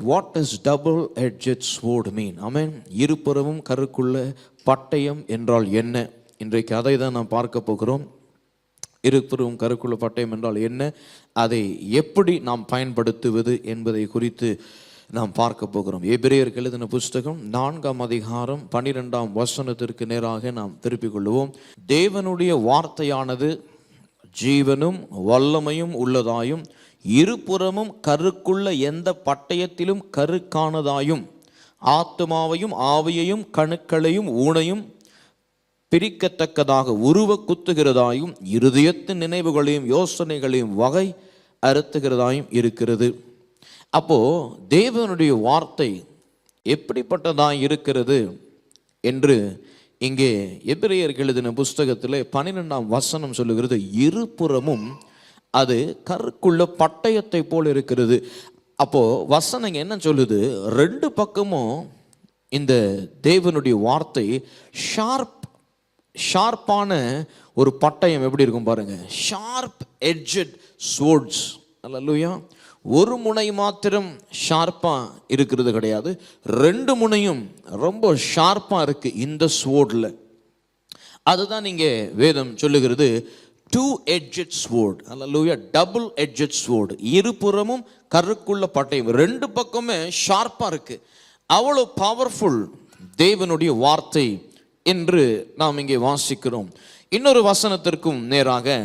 What is double edged sword மீன்? ஆமென். இருபுறமும் கருக்குள்ள பட்டயம் என்றால் என்ன? இன்றைக்கு அதை தான் நாம் பார்க்க போகிறோம். இருபுறமும் கருக்குள்ள பட்டயம் என்றால் என்ன, அதை எப்படி நாம் பயன்படுத்துவது என்பதை குறித்து நாம் பார்க்க போகிறோம். எபிரேயருக்கு எழுதின புஸ்தகம் 4ஆம் அதிகாரம் 12ஆம் வசனத்திற்கு நேராக நாம் திருப்பிக் கொள்வோம். தேவனுடைய வார்த்தையானது ஜீவனும் வல்லமையும் உள்ளதாயும் இருபுறமும் கருக்குள்ள எந்த பட்டயத்திலும் கருக்கானதாயும் ஆத்துமாவையும் ஆவியையும் கணுக்களையும் ஊனையும் பிரிக்கத்தக்கதாக உருவ குத்துகிறதாயும் இருதயத்தின் நினைவுகளையும் யோசனைகளையும் வகை அறுத்துகிறதாயும் இருக்கிறது. அப்போ தேவனுடைய வார்த்தை எப்படிப்பட்டதாக இருக்கிறது என்று இங்கே எபிரேயருக்கு எழுதின புஸ்தகத்தில் 12ஆம் வசனம் சொல்லுகிறது. இருபுறமும் அது கருக்குள்ள பட்டயத்தை போல் இருக்கிறது. அப்போ வசனம் என்ன சொல்லுது? ரெண்டு பக்கமும் இந்த தேவனுடைய வார்த்தை ஷார்ப்பான ஒரு பட்டயம் எப்படி இருக்கும் பாருங்க. Sharp edged swords. அல்லேலூயா. ஒரு முனை மாத்திரம் ஷார்ப்பா இருக்கிறது கிடையாது, ரெண்டு முனையும் ரொம்ப ஷார்ப்பா இருக்கு இந்த ஸ்வோர்ட்ல. அதுதான் இங்கே வேதம் சொல்லுகிறது டூ எட்ஜட் ஸ்வோர்ட். அல்லேலூயா. Double edged sword. இருபுறமும் கருக்குள்ள பட்டயம், ரெண்டு பக்கமே ஷார்ப்பா இருக்கு. அவ்வளோ பவர்ஃபுல் தேவனுடைய வார்த்தை என்று நாம் இங்கே வாசிக்கிறோம். இன்னொரு வசனத்திற்கும் நேராக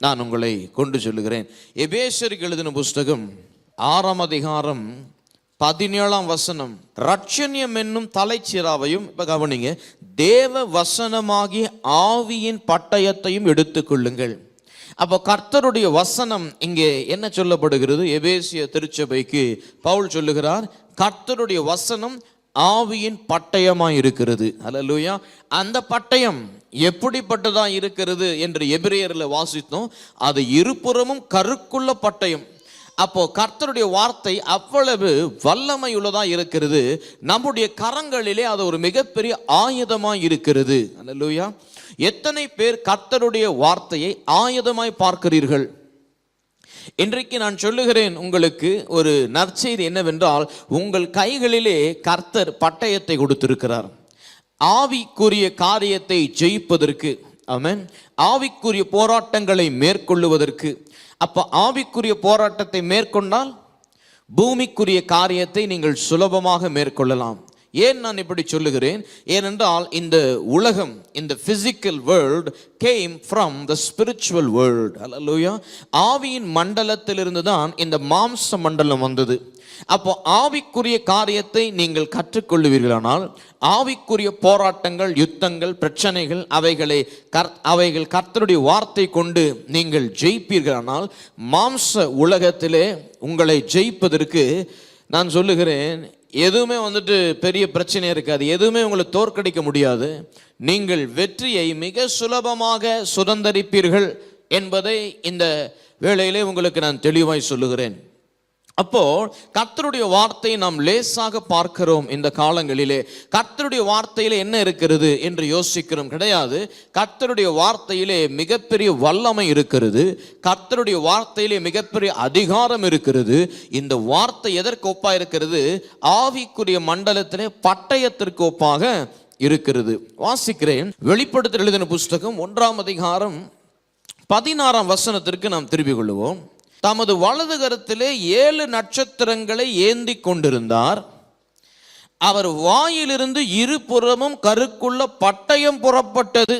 நான் உங்களை கொண்டு சொல்லுகிறேன். எபேசியருக்கு எழுதின புஸ்தகம் 6ஆம் அதிகாரம் 17ஆம் வசனம். ரட்சண்யம் என்னும் தலைச்சீராவையும், இப்ப கவனிங்க, தேவ வசனமாகிய ஆவியின் பட்டயத்தையும் எடுத்துக்கொள்ளுங்கள். அப்போ கர்த்தருடைய வசனம் இங்கே என்ன சொல்லப்படுகிறது? எபேசிய திருச்சபைக்கு பவுல் சொல்லுகிறார், கர்த்தருடைய வசனம் ஆவியின் பட்டயமாய் இருக்கிறது. அல்லேலூயா. அந்த பட்டயம் எப்படிப்பட்டதா இருக்கிறது என்று எபிரேயர்ல வாசித்தோம். அது இருபுறமும் கருக்குள்ள பட்டயம். அப்போ கர்த்தருடைய வார்த்தை அவ்வளவு வல்லமை உள்ளதா இருக்கிறது. நம்முடைய கரங்களிலே அது ஒரு மிகப்பெரிய ஆயுதமாய் இருக்கிறது. அல்லேலூயா. எத்தனை பேர் கர்த்தருடைய வார்த்தையை ஆயுதமாய் பார்க்கிறீர்கள்? இன்றைக்கு நான் சொல்லுகிறேன் உங்களுக்கு ஒரு நற்செய்தி என்னவென்றால், உங்கள் கைகளிலே கர்த்தர் பட்டயத்தை கொடுத்திருக்கிறார். ஆவிக்குரிய காரியத்தை ஜெயிப்பதற்கு, ஆமென், ஆவிக்குரிய போராட்டங்களை மேற்கொள்ளுவதற்கு. அப்ப ஆவிக்குரிய போராட்டத்தை மேற்கொண்டால் பூமிக்குரிய காரியத்தை நீங்கள் சுலபமாக மேற்கொள்ளலாம். ஏன் நான் இப்படி சொல்லுகிறேன்? ஏனென்றால் இந்த உலகம், இந்த physical world came from the spiritual world. அல்லேலூயா. ஆவியின் மண்டலத்திலிருந்து தான் இந்த மாம்ச மண்டலம் வந்தது. அப்போ ஆவிக்குரிய காரியத்தை நீங்கள் கற்றுக்கொள்ளுவீர்களானால், ஆவிக்குரிய போராட்டங்கள், யுத்தங்கள், பிரச்சனைகள், அவைகள் கர்த்தருடைய வார்த்தை கொண்டு நீங்கள் ஜெயிப்பீர்களானால், மாம்ச உலகத்திலே உங்களை ஜெயிப்பதற்கு நான் சொல்லுகிறேன், எதுவுமே பெரிய பிரச்சனை இருக்காது. எதுவுமே உங்களை தோற்கடிக்க முடியாது. நீங்கள் வெற்றியை மிக சுலபமாக சுதந்தரிப்பீர்கள் என்பதை இந்த வேளையிலே உங்களுக்கு நான் தெளிவாய் சொல்லுகிறேன். அப்போ கர்த்தருடைய வார்த்தையை நாம் லேசாக பார்க்கிறோம். இந்த காலங்களிலே கர்த்தருடைய வார்த்தையிலே என்ன இருக்கிறது என்று யோசிக்கிறோம். கிடையாது. கர்த்தருடைய வார்த்தையிலே மிகப்பெரிய வல்லமை இருக்கிறது. கர்த்தருடைய வார்த்தையிலே மிகப்பெரிய அதிகாரம் இருக்கிறது. இந்த வார்த்தை எதற்கு ஒப்பா இருக்கிறது? ஆவிக்குரிய மண்டலத்திலே பட்டயத்திற்கு ஒப்பாக இருக்கிறது. வாசிக்கிறேன். வெளிப்படுத்தல் எழுதின புஸ்தகம் 1ஆம் அதிகாரம் 16ஆம் வசனத்திற்கு நாம் திரும்பிக் கொள்வோம். தமது வலது கரத்திலே 7 நட்சத்திரங்களை ஏந்தி கொண்டிருந்தார். அவர் வாயிலிருந்து இருபுறமும் கருக்குள்ள பட்டயம் புறப்பட்டது.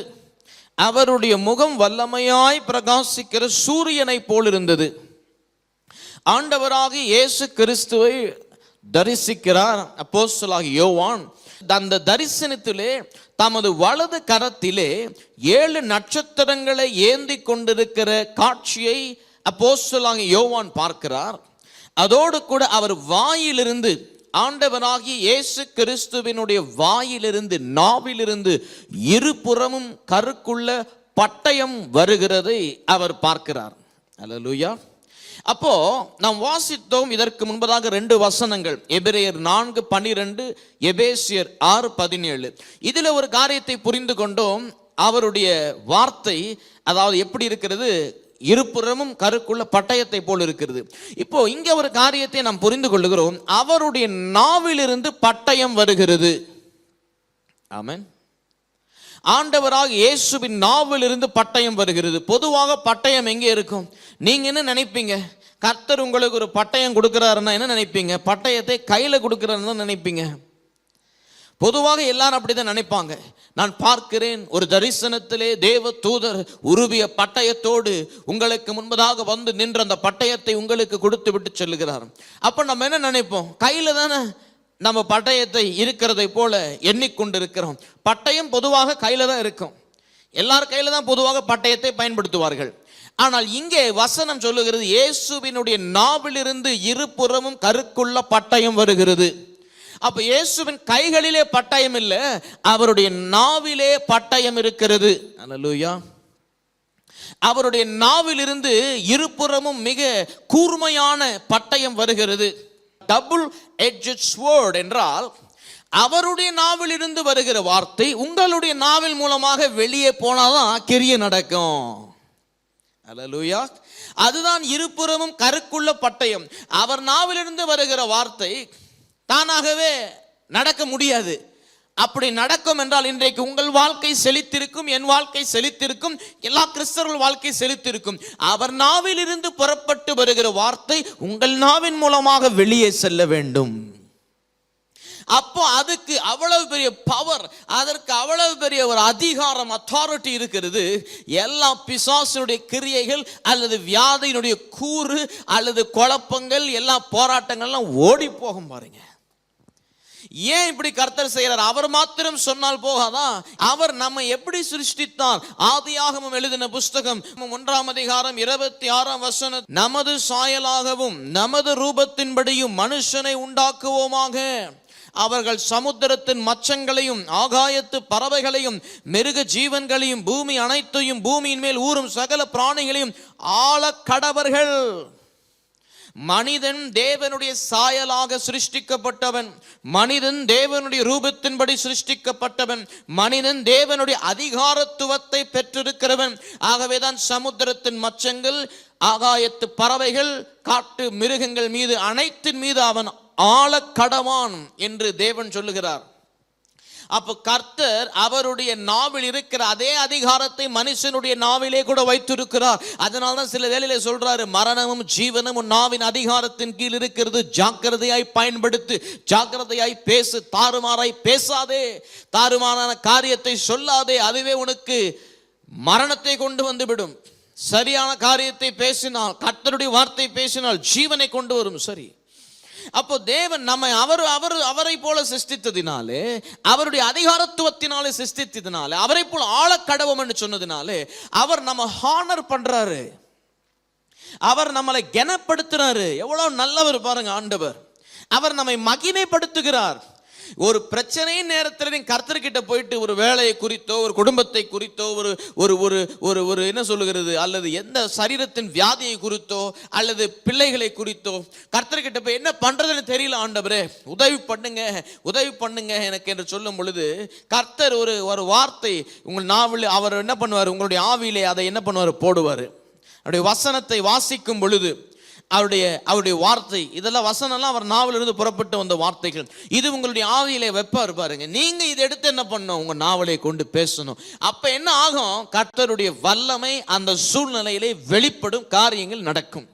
அவருடைய முகம் வல்லமையாய் பிரகாசிக்கிற சூரியனை போல் இருந்தது. ஆண்டவராகிய இயேசு கிறிஸ்துவை தரிசிக்கிறார் அப்போஸ்தலனாகிய யோவான். அந்த தரிசனத்திலே தமது வலது கரத்திலே 7 நட்சத்திரங்களை ஏந்தி கொண்டிருக்கிற காட்சியை அப்போஸ்தலனாகிய யோவான் பார்க்கிறார். அதோடு கூட அவர் வாயிலிருந்து, ஆண்டவராகிய இயேசு கிறிஸ்துவினுடைய வாயிலிருந்து, நாவிலிருந்து இருபுறமும் கருக்குள்ள பட்டயம் வருகிறதை அவர் பார்க்கிறார். அல்லேலூயா. அப்போ நாம் வாசித்தோம் இதற்கு முன்பதாக 2 வசனங்கள், எபிரேயர் 4:12, எபேசியர் 6:17. இதுல ஒரு காரியத்தை புரிந்து கொண்டோம். அவருடைய வார்த்தை அதாவது எப்படி இருக்கிறது? இருபுறமும் கருக்குள்ள பட்டயத்தை போல் இருக்கிறது. இப்போ இங்க ஒரு காரியத்தை நாம் புரிந்து கொள்ளுகிறோம். அவருடைய நாவிலிருந்து பட்டயம் வருகிறது. ஆமென். ஆண்டவராக இயேசுவின் நாவிலிருந்து பட்டயம் வருகிறது. பொதுவாக பட்டயம் எங்கே இருக்கும்? நீங்க என்ன நினைப்பீங்க? கர்த்தர் உங்களுக்கு ஒரு பட்டயம் கொடுக்கிறாருன்னா என்ன நினைப்பீங்க? பட்டயத்தை கையில கொடுக்கிறாருன்னு நினைப்பீங்க. பொதுவாக எல்லாரும் அப்படிதான் நினைப்பாங்க. நான் பார்க்கிறேன், ஒரு தரிசனத்திலே தேவ தூதர் உருவிய பட்டயத்தோடு உங்களுக்கு முன்பதாக வந்து நின்ற அந்த பட்டயத்தை உங்களுக்கு கொடுத்து விட்டு செல்லுகிறார். அப்ப நம்ம என்ன நினைப்போம்? கையில தானே நம்ம பட்டயத்தை இருக்கிறதை போல எண்ணிக்கொண்டிருக்கிறோம். பட்டயம் பொதுவாக கையில தான் இருக்கும். எல்லார் கையில தான் பொதுவாக பட்டயத்தை பயன்படுத்துவார்கள். ஆனால் இங்கே வசனம் சொல்லுகிறது, இயேசுவினுடைய நாவிலிருந்து இருபுறமும் கருக்குள்ள பட்டயம் வருகிறது. அப்ப இயேசுவின் கைகளிலே பட்டயம் இல்லை, அவருடைய நாவிலே பட்டயம் இருக்கிறது. அல்லேலூயா. அவருடைய நாவிலிருந்து இருபுறமும் மிக கூர்மையான பட்டயம் வருகிறது. டபுள் எட்ஜட் ஸ்வர்ட் என்றால் அவருடைய நாவிலிருந்து வருகிற வார்த்தை உங்களுடைய நாவில் மூலமாக வெளியே போனாதான் கிரியை நடக்கும். அல்லேலூயா. அதுதான் இருபுறமும் கருக்குள்ள பட்டயம். அவர் நாவிலிருந்து வருகிற வார்த்தை தானாகவே நடக்க முடியாது. அப்படி நடக்கும் என்றால் இன்றைக்கு உங்கள் வாழ்க்கை செழித்திருக்கும், என் வாழ்க்கை செழித்திருக்கும், எல்லா கிறிஸ்தவர்கள் வாழ்க்கை செழித்திருக்கும். அவர் நாவில் இருந்து புறப்பட்டு வருகிற வார்த்தை உங்கள் நாவின் மூலமாக வெளியே செல்ல வேண்டும். அப்போ அதுக்கு அவ்வளவு பெரிய பவர், அதற்கு அவ்வளவு பெரிய ஒரு அதிகாரம், அத்தாரிட்டி இருக்கிறது. எல்லா பிசாசுடைய கிரியைகள் அல்லது வியாதியினுடைய கூறு அல்லது குழப்பங்கள், எல்லா போராட்டங்கள்லாம் ஓடி போகும். பாருங்க, ஏன் இப்படி கர்த்தர் செய்கிறார்? அவர் மாத்திரம் சொன்னால் போகாதா? அவர் நம்மை எப்படி சிருஷ்டித்தார்? ஆதியாகமம் எழுதின புஸ்தகம் 1ஆம் அதிகாரம் 26ஆம் வசனம், நமது சாயலாகவும் நமது ரூபத்தின்படியும் மனுஷனை உண்டாக்குவோமாக. அவர்கள் சமுத்திரத்தின் மச்சங்களையும் ஆகாயத்து பறவைகளையும் மிருக ஜீவன்களையும் பூமி அனைத்தையும் பூமியின் மேல் ஊறும் சகல பிராணிகளையும் ஆள கடவர்கள். மனிதன் தேவனுடைய சாயலாக சிருஷ்டிக்கப்பட்டவன். மனிதன் தேவனுடைய ரூபத்தின்படி சிருஷ்டிக்கப்பட்டவன். மனிதன் தேவனுடைய அதிகாரத்துவத்தை பெற்றிருக்கிறவன். ஆகவேதான் சமுத்திரத்தின் மச்சங்கள், ஆகாயத்து பறவைகள், காட்டு மிருகங்கள் மீது அனைத்தின் மீது அவன் ஆள கடவான் என்று தேவன் சொல்லுகிறார். அப்ப கர்த்தர் அவருடைய நாவில் இருக்கிற அதே அதிகாரத்தை மனுஷனுடைய நாவிலே கூட வைத்திருக்கிறார். அதனால்தான் சில வேளையிலே சொல்றாரு, மரணமும் ஜீவனும் நாவின் அதிகாரத்தின் கீழ் இருக்கிறது, ஜாக்கிரதையாய் பயன்படுத்து, ஜாக்கிரதையாய் பேசு, தாறுமாறாய் பேசாதே, தாறுமாறான காரியத்தை சொல்லாதே, அதுவே உனக்கு மரணத்தை கொண்டு வந்து விடும். சரியான காரியத்தை பேசினால், கர்த்தருடைய வார்த்தை பேசினால் ஜீவனை கொண்டு வரும். சரி, அப்போ தேவன் நம்மை அவரை போல சிருஷ்டித்ததினாலே, அவருடைய அதிகாரத்துவத்தினாலே சிருஷ்டித்ததினாலே, அவரை போல ஆள கடவும் என்று சொன்னதினாலே அவர் நம்ம ஹானர் பண்றாரு, அவர் நம்மளை கனப்படுத்துறாரு. எவ்வளவு நல்லவர் பாருங்க ஆண்டவர். அவர் நம்மை மகிமைப்படுத்துகிறார். ஒரு பிரச்சனை நேரத்தில் நீ கர்த்தர்கிட்ட போயிட்டு ஒரு வேலையை குறித்தோ, ஒரு குடும்பத்தை குறித்தோ, ஒரு ஒரு ஒரு ஒரு ஒரு என்ன சொல்லுகிறது, அல்லது எந்த சரீரத்தின் வியாதியை குறித்தோ அல்லது பிள்ளைகளை குறித்தோ கர்த்தர்கிட்ட போய் என்ன பண்றதுன்னு தெரியல, ஆண்டவரே உதவி பண்ணுங்க, உதவி பண்ணுங்க எனக்கு என்று சொல்லும் பொழுது கர்த்தர் ஒரு ஒரு வார்த்தை உங்கள் நாவில், அவர் என்ன பண்ணுவார், உங்களுடைய ஆவியிலே அதை என்ன பண்ணுவார், போடுவார். அவருடைய வசனத்தை வாசிக்கும் பொழுது அவருடைய வார்த்தை, இதெல்லாம் வசனம்லாம் அவர் நாவிலிருந்து புறப்பட்டு வந்த வார்த்தைகள், இது உங்களுடைய ஆவியிலே வைப்பார் பாருங்க. நீங்க இதை எடுத்து என்ன பண்ணணும், உங்க நாவலை கொண்டு பேசணும். அப்ப என்ன ஆகும், கர்த்தருடைய வல்லமை அந்த சூழ்நிலையிலே வெளிப்படும், காரியங்கள் நடக்கும்.